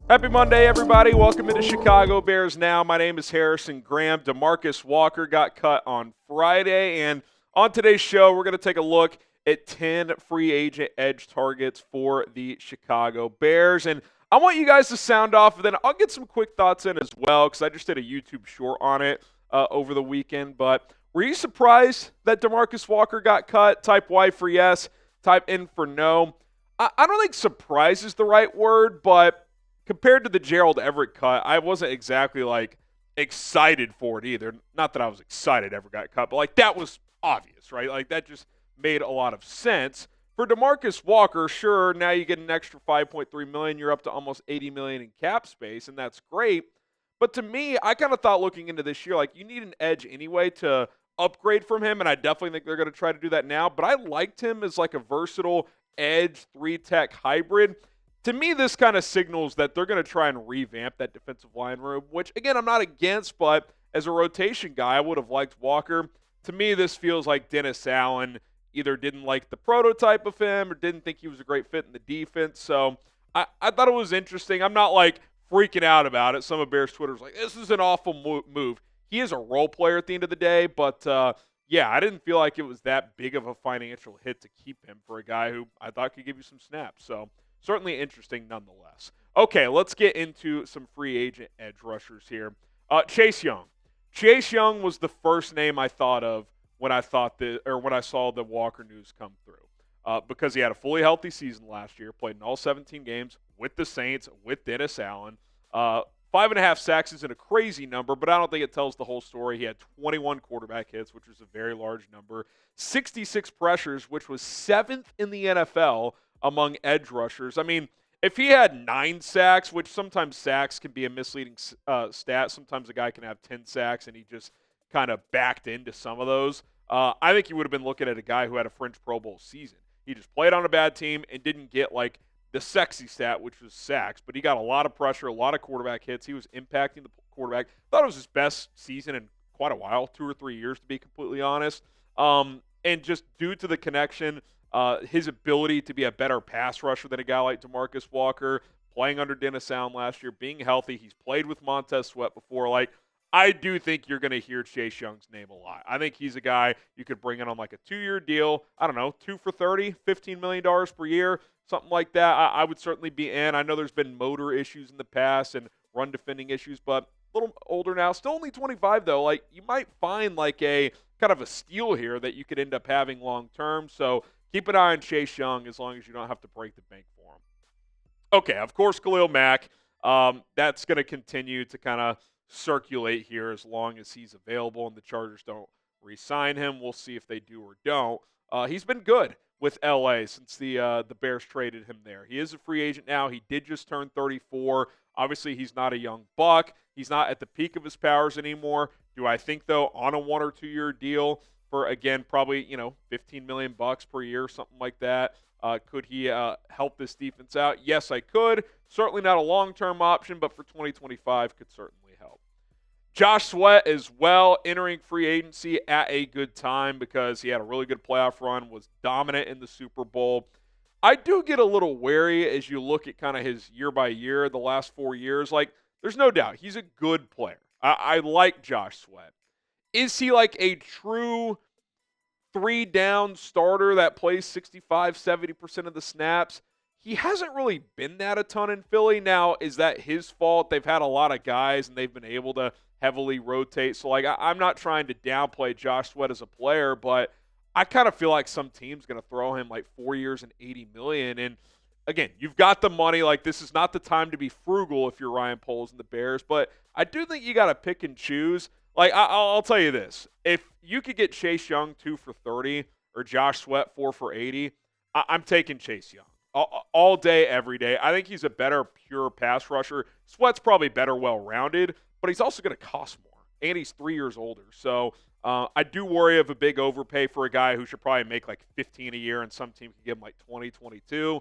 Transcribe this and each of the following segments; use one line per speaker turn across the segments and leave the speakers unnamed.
Happy Monday, everybody. Welcome into Chicago Bears Now. My name is Harrison Graham. DeMarcus Walker got cut on Friday. And on today's show, we're going to take a look at 10 free agent edge targets for the Chicago Bears. And I want you guys to sound off, and then I'll get some quick thoughts in as well, because I just did a YouTube short on it over the weekend. But were you surprised that DeMarcus Walker got cut? Type Y for yes, type N for no. I don't think surprise is the right word, but compared to the Gerald Everett cut, I wasn't exactly excited for it either. Not that I was excited Everett got cut, but that was obvious, right? That just made a lot of sense. For DeMarcus Walker, sure, now you get an extra $5.3 million. You're up to almost $80 million in cap space, and that's great. But to me, I kind of thought looking into this year, you need an edge anyway to upgrade from him, and I definitely think they're going to try to do that now. But I liked him as a versatile edge 3-tech hybrid. To me, this kind of signals that they're going to try and revamp that defensive line room, which, again, I'm not against, but as a rotation guy, I would have liked Walker. To me, this feels like Dennis Allen either didn't like the prototype of him or didn't think he was a great fit in the defense. So I thought it was interesting. I'm not, freaking out about it. Some of Bears Twitter's this is an awful move. He is a role player at the end of the day, but, yeah, I didn't feel like it was that big of a financial hit to keep him for a guy who I thought could give you some snaps. So certainly interesting nonetheless. Okay, let's get into some free agent edge rushers here. Chase Young. Chase Young was the first name I thought of when I saw the Walker news come through. Because he had a fully healthy season last year, played in all 17 games with the Saints, with Dennis Allen. 5.5 sacks isn't a crazy number, but I don't think it tells the whole story. He had 21 quarterback hits, which was a very large number. 66 pressures, which was 7th in the NFL among edge rushers. I mean, if he had 9 sacks, which sometimes sacks can be a misleading stat. Sometimes a guy can have 10 sacks and he just kind of backed into some of those. I think you would have been looking at a guy who had a fringe Pro Bowl season. He just played on a bad team and didn't get the sexy stat, which was sacks, but he got a lot of pressure, a lot of quarterback hits. He was impacting the quarterback. Thought it was his best season in quite a while, 2 or 3 years to be completely honest. And just due to the connection, his ability to be a better pass rusher than a guy like DeMarcus Walker, playing under Dennis Allen last year, being healthy. He's played with Montez Sweat before. I do think you're going to hear Chase Young's name a lot. I think he's a guy you could bring in on a 2-year deal. I don't know, 2 for $30, $15 million per year, something like that. I would certainly be in. I know there's been motor issues in the past and run defending issues, but a little older now. Still only 25, though. You might find a kind of a steal here that you could end up having long term. So keep an eye on Chase Young as long as you don't have to break the bank for him. Okay, of course, Khalil Mack. That's going to continue to kind of circulate here as long as he's available and the Chargers don't re-sign him. We'll see if they do or don't. He's been good with LA since the Bears traded him there. He is a free agent now. He did just turn 34. Obviously, he's not a young buck. He's not at the peak of his powers anymore. Do I think, though, on a 1 or 2 year deal for, again, probably, $15 million per year, something like that, could he help this defense out? Yes, I could. Certainly not a long-term option, but for 2025 could certainly help. Josh Sweat as well, entering free agency at a good time because he had a really good playoff run, was dominant in the Super Bowl. I do get a little wary as you look at kind of his year by year, the last 4 years. There's no doubt he's a good player. I like Josh Sweat. Is he a true 3-down starter that plays 65-70% of the snaps? He hasn't really been that a ton in Philly. Now, is that his fault? They've had a lot of guys and they've been able to heavily rotate. So, I'm not trying to downplay Josh Sweat as a player, but I kind of feel like some team's going to throw him 4 years and $80 million. And again, you've got the money. This is not the time to be frugal if you're Ryan Poles and the Bears, but I do think you got to pick and choose. I'll tell you this. If you could get Chase Young 2 for 30 or Josh Sweat 4 for 80, I'm taking Chase Young. All day, every day. I think he's a better pure pass rusher. Sweat's probably better well-rounded, but he's also going to cost more, and he's 3 years older. So I do worry of a big overpay for a guy who should probably make 15 a year, and some team can give him 20, 22.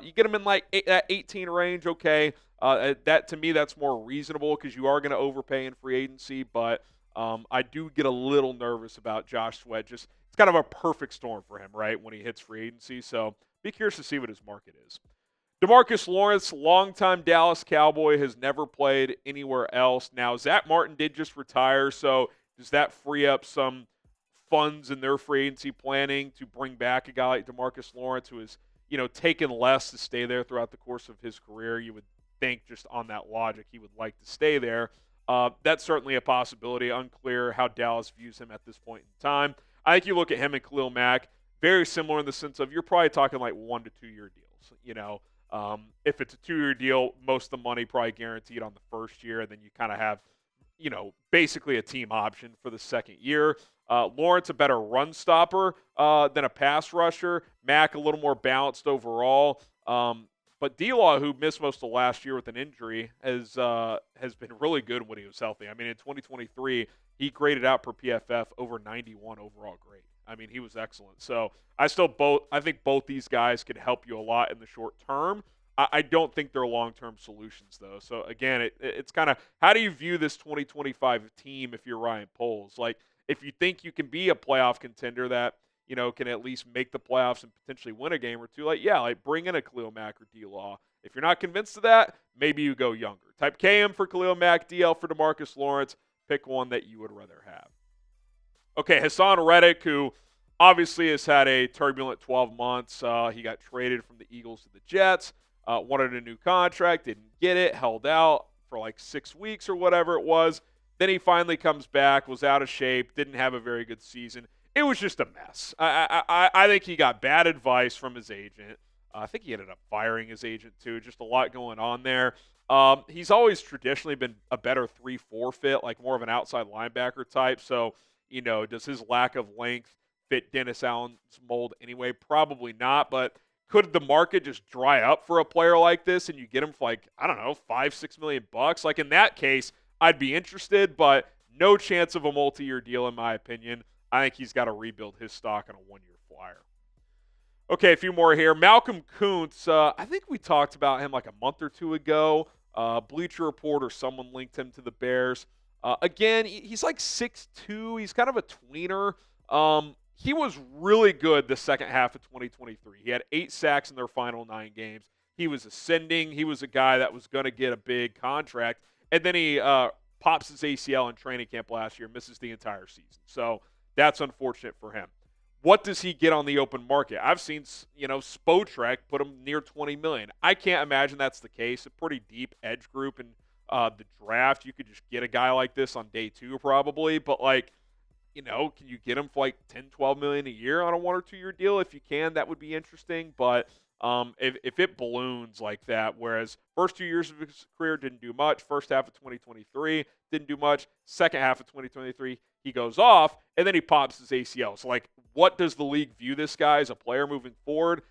You get him in that 18 range, okay. That to me, that's more reasonable because you are going to overpay in free agency, but I do get a little nervous about Josh Sweat. It's kind of a perfect storm for him, right, when he hits free agency. So be curious to see what his market is. DeMarcus Lawrence, longtime Dallas Cowboy, has never played anywhere else. Now, Zach Martin did just retire, so does that free up some funds in their free agency planning to bring back a guy like DeMarcus Lawrence, who has, taken less to stay there throughout the course of his career? You would think, just on that logic, he would like to stay there. That's certainly a possibility. Unclear how Dallas views him at this point in time. I think you look at him and Khalil Mack, very similar in the sense of you're probably talking like 1 to 2 year deals. If it's a 2-year deal, most of the money probably guaranteed on the first year, and then you kind of have, basically a team option for the second year. Lawrence, a better run stopper than a pass rusher. Mack, a little more balanced overall. But D-Law, who missed most of last year with an injury, has been really good when he was healthy. I mean, in 2023, he graded out per PFF over 91 overall grade. I mean, he was excellent. So I think both these guys can help you a lot in the short term. I don't think they're long-term solutions, though. So, again, it's kind of how do you view this 2025 team if you're Ryan Poles? Like, if you think you can be a playoff contender that, can at least make the playoffs and potentially win a game or two, bring in a Khalil Mack or D-Law. If you're not convinced of that, maybe you go younger. Type KM for Khalil Mack, DL for DeMarcus Lawrence. Pick one that you would rather have. Okay, Haason Reddick, who obviously has had a turbulent 12 months. He got traded from the Eagles to the Jets, wanted a new contract, didn't get it, held out for like 6 weeks or whatever it was. Then he finally comes back, was out of shape, didn't have a very good season. It was just a mess. I think he got bad advice from his agent. I think he ended up firing his agent too. Just a lot going on there. He's always traditionally been a better 3-4 fit, like more of an outside linebacker type. So, does his lack of length fit Dennis Allen's mold anyway? Probably not, but could the market just dry up for a player like this and you get him for like, I don't know, $5-6 million bucks? Like in that case, I'd be interested, but no chance of a multi-year deal in my opinion. I think he's got to rebuild his stock on a 1-year flyer. Okay, a few more here. Malcolm Koonce, I think we talked about him like a month or two ago. Bleacher Report or someone linked him to the Bears. Again, he's like 6'2". He's kind of a tweener. He was really good the second half of 2023. He had 8 sacks in their final 9 games. He was ascending. He was a guy that was going to get a big contract. And then he pops his ACL in training camp last year, misses the entire season. So that's unfortunate for him. What does he get on the open market? I've seen, Spotrek put him near $20 million. I can't imagine that's the case. A pretty deep edge group in the draft. You could just get a guy like this on day 2 probably. But, can you get him for like $10-12 million a year on a 1 or 2 year deal? If you can, that would be interesting. But if it balloons like that, whereas first 2 years of his career didn't do much, first half of 2023 didn't do much, second half of 2023 he goes off, and then he pops his ACL. So, what does the league view this guy as a player moving forward?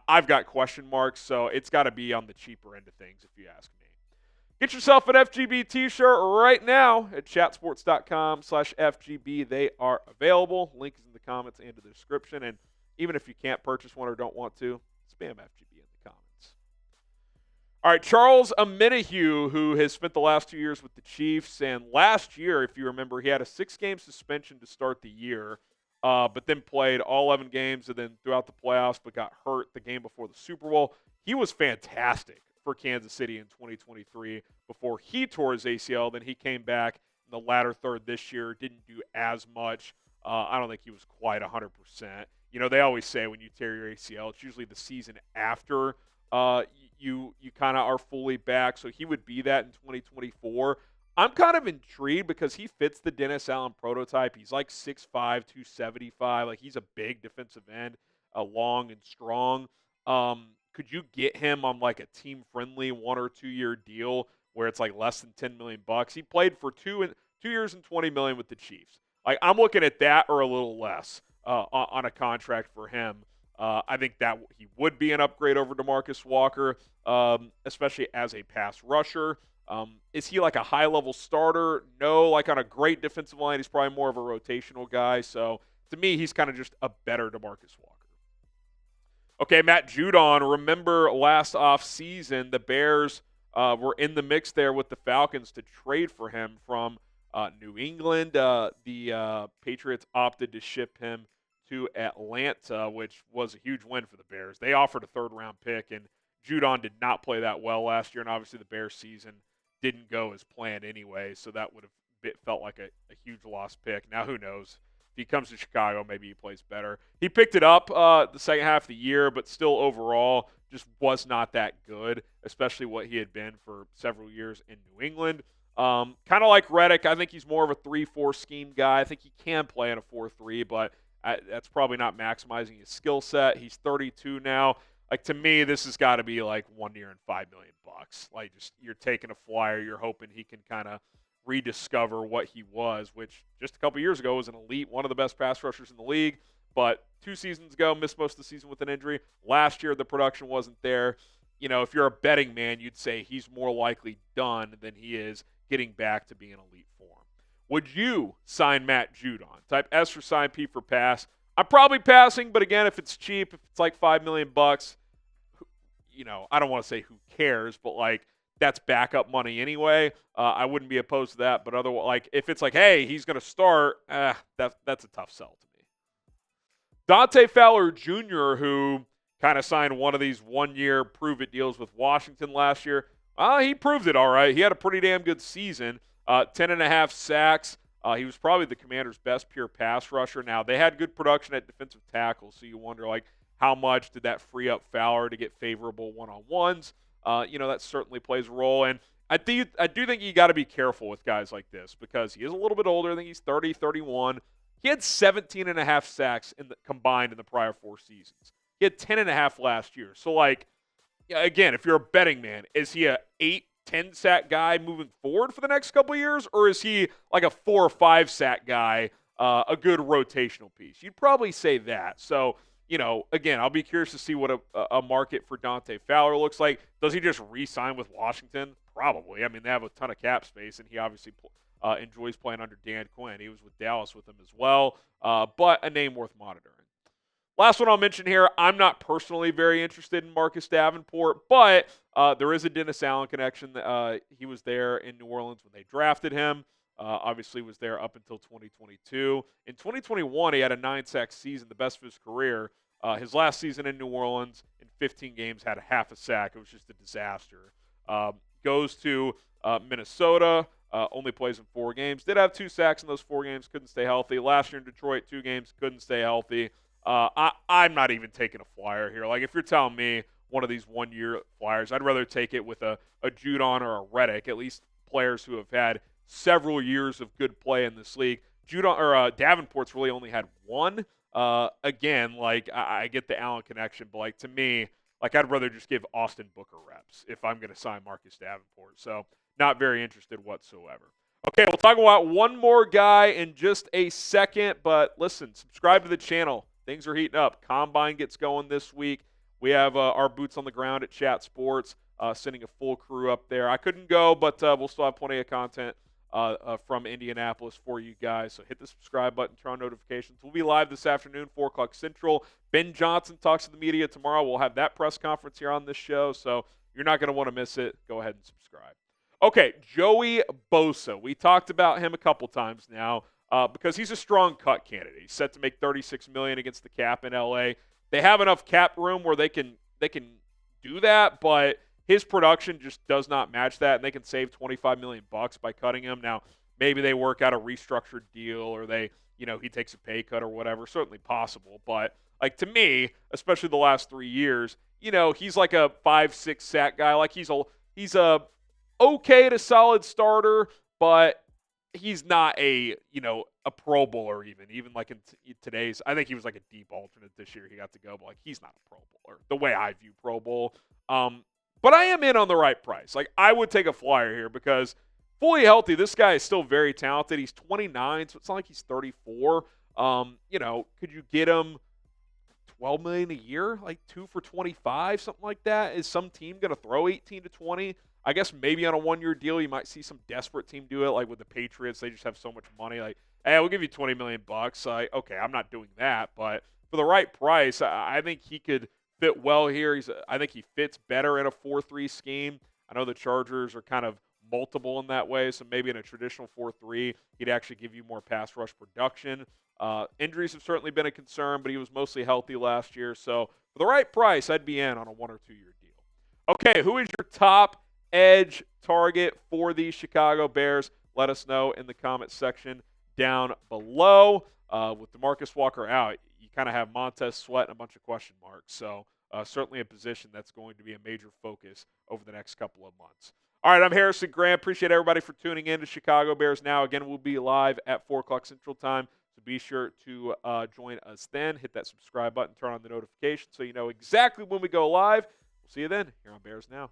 I've got question marks, so it's got to be on the cheaper end of things if you ask me. Get yourself an FGB t-shirt right now at chatsports.com/FGB. They are available. Link is in the comments and the description. And even if you can't purchase one or don't want to, spam FGB in the comments. All right, Charles Omenihu, who has spent the last 2 years with the Chiefs. And last year, if you remember, he had a 6-game suspension to start the year, but then played all 11 games and then throughout the playoffs, but got hurt the game before the Super Bowl. He was fantastic for Kansas City in 2023 before he tore his ACL. Then he came back in the latter third this year, didn't do as much. I don't think he was quite 100%. They always say when you tear your ACL, it's usually the season after you kind of are fully back. So he would be that in 2024. I'm kind of intrigued because he fits the Dennis Allen prototype. He's like 6'5", 275. Like he's a big defensive end, long and strong. Could you get him on like a team-friendly 1 or 2 year deal where it's like less than $10 million bucks? He played for 2 years and $20 million with the Chiefs. Like I'm looking at that or a little less on a contract for him. I think that he would be an upgrade over DeMarcus Walker, especially as a pass rusher. Is he like a high-level starter? No. Like on a great defensive line, he's probably more of a rotational guy. So to me, he's kind of just a better DeMarcus Walker. Okay, Matt Judon. Remember last offseason, the Bears were in the mix there with the Falcons to trade for him from New England. The Patriots opted to ship him to Atlanta, which was a huge win for the Bears. They offered a third-round pick, and Judon did not play that well last year, and obviously the Bears season didn't go as planned anyway, so that would have felt like a huge lost pick. Now who knows? If he comes to Chicago, maybe he plays better. He picked it up the second half of the year, but still overall just was not that good, especially what he had been for several years in New England. Kind of like Reddick, I think he's more of a 3-4 scheme guy. I think he can play in a 4-3, but that's probably not maximizing his skill set. He's 32 now. Like, to me, this has got to be like 1 year and $5 million. Like, just you're taking a flyer. You're hoping he can kind of rediscover what he was, which just a couple years ago was an elite, one of the best pass rushers in the league. But 2 seasons ago, missed most of the season with an injury. Last year, the production wasn't there. You know, if you're a betting man, you'd say he's more likely done than he is getting back to being elite form. Would you sign Matt Judon? Type S for sign, P for pass. I'm probably passing, but again, if it's cheap, if it's like $5 million, you know, I don't want to say who cares, but like that's backup money anyway. I wouldn't be opposed to that, but otherwise, like if it's like, hey, he's going to start, that's a tough sell to me. Dante Fowler Jr., who kind of signed one of these 1-year prove-it deals with Washington last year, he proved it all right. He had a pretty damn good season, 10.5 sacks. He was probably the Commanders' best pure pass rusher. Now, they had good production at defensive tackle, so you wonder, like, how much did that free up Fowler to get favorable one-on-ones? You know, that certainly plays a role. And I do think you got to be careful with guys like this because he is a little bit older. I think he's 30, 31. He had 17.5 sacks combined in the prior 4 seasons. He had 10.5 last year. So, like, again, if you're a betting man, is he a 8-10 sack guy moving forward for the next couple of years, or is he like a 4 or 5 sack guy, a good rotational piece? You'd probably say that. So, you know, again, I'll be curious to see what a market for Dante Fowler looks like. Does he just re-sign with Washington? Probably. I mean, they have a ton of cap space, and he obviously enjoys playing under Dan Quinn. He was with Dallas with him as well, but a name worth monitoring. Last one I'll mention here, I'm not personally very interested in Marcus Davenport, but there is a Dennis Allen connection. He was there in New Orleans when they drafted him. Obviously was there up until 2022. In 2021, he had a 9-sack season, the best of his career. His last season in New Orleans, in 15 games, had a half a sack. It was just a disaster. Goes to Minnesota, only plays in 4 games. Did have 2 sacks in those 4 games, couldn't stay healthy. Last year in Detroit, 2 games, couldn't stay healthy. I'm not even taking a flyer here. Like, if you're telling me one of these 1-year flyers, I'd rather take it with a Judon or a Reddick, at least players who have had several years of good play in this league. Judon or Davenport's really only had 1. Again, like I get the Allen connection, but like to me, like I'd rather just give Austin Booker reps if I'm going to sign Marcus Davenport. So not very interested whatsoever. Okay, we'll talk about one more guy in just a second, but listen, subscribe to the channel. Things are heating up. Combine gets going this week. We have our boots on the ground at Chat Sports, sending a full crew up there. I couldn't go, but we'll still have plenty of content from Indianapolis for you guys. So hit the subscribe button, turn on notifications. We'll be live this afternoon, 4 o'clock Central. Ben Johnson talks to the media tomorrow. We'll have that press conference here on this show, so you're not going to want to miss it. Go ahead and subscribe. Okay, Joey Bosa. We talked about him a couple times now. Because he's a strong cut candidate. He's set to make $36 million against the cap in LA. They have enough cap room where they can do that, but his production just does not match that, and they can save $25 million by cutting him. Now, maybe they work out a restructured deal, or he takes a pay cut or whatever. Certainly possible, but like to me, especially the last 3 years, he's like a 5-6 sack guy. Like he's a okay to solid starter, but he's not a Pro Bowler even like in today's. I think he was like a deep alternate this year. He got to go, but like he's not a Pro Bowler the way I view Pro Bowl. But I am in on the right price. Like I would take a flyer here because fully healthy, this guy is still very talented. He's 29, so it's not like he's 34. Could you get him $12 million a year, like 2 for 25, something like that? Is some team going to throw 18 to 20? I guess maybe on a 1-year deal, you might see some desperate team do it, like with the Patriots. They just have so much money. Like, hey, we'll give you $20 million. Okay, I'm not doing that. But for the right price, I think he could fit well here. I think he fits better in a 4-3 scheme. I know the Chargers are kind of multiple in that way, so maybe in a traditional 4-3, he'd actually give you more pass rush production. Injuries have certainly been a concern, but he was mostly healthy last year. So for the right price, I'd be in on a 1 or 2 year deal. Okay, who is your top edge target for the Chicago Bears? Let us know in the comments section down below. With DeMarcus Walker out, you kind of have Montez Sweat and a bunch of question marks. So certainly a position that's going to be a major focus over the next couple of months. All right, I'm Harrison Graham. Appreciate everybody for tuning in to Chicago Bears Now. Again, we'll be live at 4 o'clock Central Time, so be sure to join us then. Hit that subscribe button, turn on the notifications so you know exactly when we go live. We'll see you then here on Bears Now.